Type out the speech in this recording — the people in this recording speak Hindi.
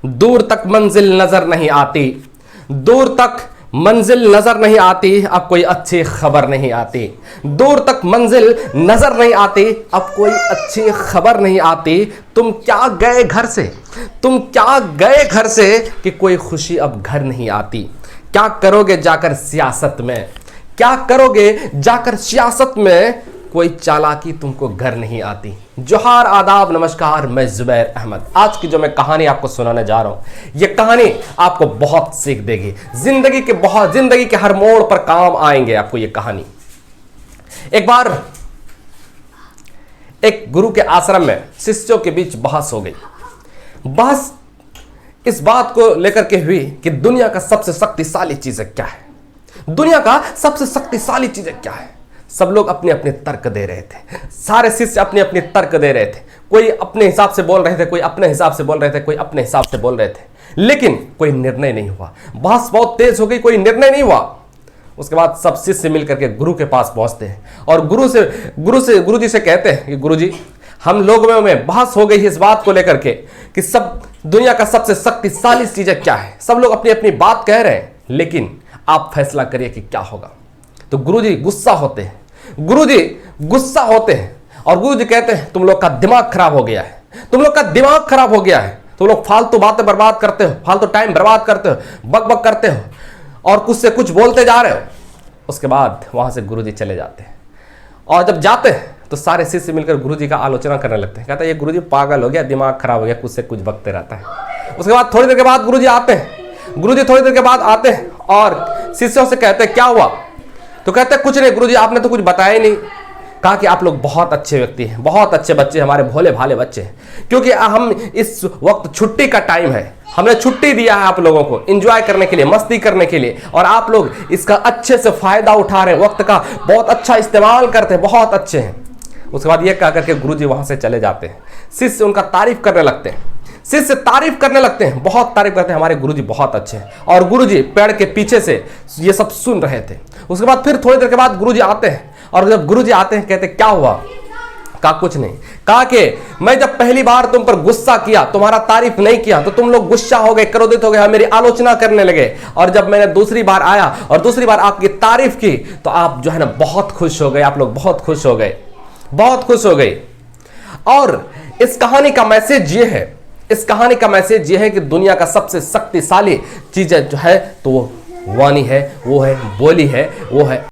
दूर तक मंजिल नजर नहीं आती, दूर तक मंजिल नजर नहीं आती, अब कोई अच्छी खबर नहीं आती। दूर तक मंजिल नजर नहीं आती, अब कोई अच्छी खबर नहीं आती। तुम क्या गए घर से, तुम क्या गए घर से कि कोई खुशी अब घर नहीं आती। क्या करोगे जाकर सियासत में, क्या करोगे जाकर सियासत में, कोई चालाकी तुमको घर नहीं आती। जोहार, आदाब, नमस्कार, मैं जुबैर अहमद। आज की जो मैं कहानी आपको सुनाने जा रहा हूं, यह कहानी आपको बहुत सीख देगी। जिंदगी के हर मोड़ पर काम आएंगे आपको ये कहानी। एक बार एक गुरु के आश्रम में शिष्यों के बीच बहस हो गई। बहस इस बात को लेकर के हुई कि दुनिया का सबसे शक्तिशाली चीज क्या है, दुनिया का सबसे शक्तिशाली चीज क्या है। सब लोग अपने अपने तर्क दे रहे थे, सारे शिष्य अपने अपने तर्क दे रहे थे। कोई अपने हिसाब से बोल रहे थे, कोई अपने हिसाब से बोल रहे थे, कोई अपने हिसाब से बोल रहे थे, लेकिन कोई निर्णय नहीं हुआ। बहस बहुत तेज हो गई, कोई निर्णय नहीं हुआ। उसके बाद सब शिष्य मिलकर के गुरु के पास पहुंचते हैं और गुरु जी से कहते हैं कि गुरु जी, हम लोगों में बहस हो गई है इस बात को लेकर के कि सब दुनिया का सबसे शक्तिशाली चीज क्या है। सब लोग अपनी अपनी बात कह रहे हैं, लेकिन आप फैसला करिए कि क्या होगा। तो गुरुजी गुस्सा होते हैं, गुरुजी गुस्सा होते हैं और गुरुजी कहते हैं तुम लोग का दिमाग खराब हो गया है, तुम लोग का दिमाग खराब हो गया है। तुम लोग फालतू बातें बर्बाद करते हो, फालतू टाइम बर्बाद करते हो, बक बक करते हो और कुछ से कुछ बोलते जा रहे हो। उसके बाद वहां से गुरुजी चले जाते हैं और जब जाते हैं तो सारे शिष्य मिलकर गुरुजी का आलोचना करने लगते हैं। कहता है ये गुरुजी पागल हो गया, दिमाग खराब हो गया, कुछ से कुछ बकते रहता है। उसके बाद थोड़ी देर के बाद गुरुजी आते हैं, गुरुजी थोड़ी देर के बाद आते हैं और शिष्यों से कहते हैं क्या हुआ। तो कहते हैं कुछ नहीं गुरुजी, आपने तो कुछ बताया ही नहीं। कहा कि आप लोग बहुत अच्छे व्यक्ति हैं, बहुत अच्छे बच्चे, हमारे भोले भाले बच्चे हैं, क्योंकि हम इस वक्त छुट्टी का टाइम है, हमने छुट्टी दिया है आप लोगों को एंजॉय करने के लिए, मस्ती करने के लिए, और आप लोग इसका अच्छे से फायदा उठा रहे हैं, वक्त का बहुत अच्छा इस्तेमाल करते हैं, बहुत अच्छे हैं। उसके बाद ये कह करके गुरुजी वहां से चले जाते हैं। शिष्य उनका तारीफ करने लगते हैं, शिष्य तारीफ करने लगते हैं, बहुत तारीफ करते हैं, हमारे गुरुजी बहुत अच्छे हैं। और गुरुजी पेड़ के पीछे से ये सब सुन रहे थे। उसके बाद फिर थोड़ी देर के बाद गुरुजी आते हैं और जब गुरुजी आते हैं कहते क्या हुआ। कहा कुछ नहीं। कहा कि मैं जब पहली बार तुम पर गुस्सा किया, तुम्हारा तारीफ नहीं किया, तो तुम लोग गुस्सा हो गए, क्रोधित हो गए, मेरी आलोचना करने लगे। और जब मैंने दूसरी बार आया और दूसरी बार आपकी तारीफ की तो आप जो है ना बहुत खुश हो गए, आप लोग बहुत खुश हो गए, बहुत खुश हो गए। और इस कहानी का मैसेज ये है, इस कहानी का मैसेज ये है कि दुनिया का सबसे शक्तिशाली चीज जो है तो वो वाणी है, वो है बोली है, वो है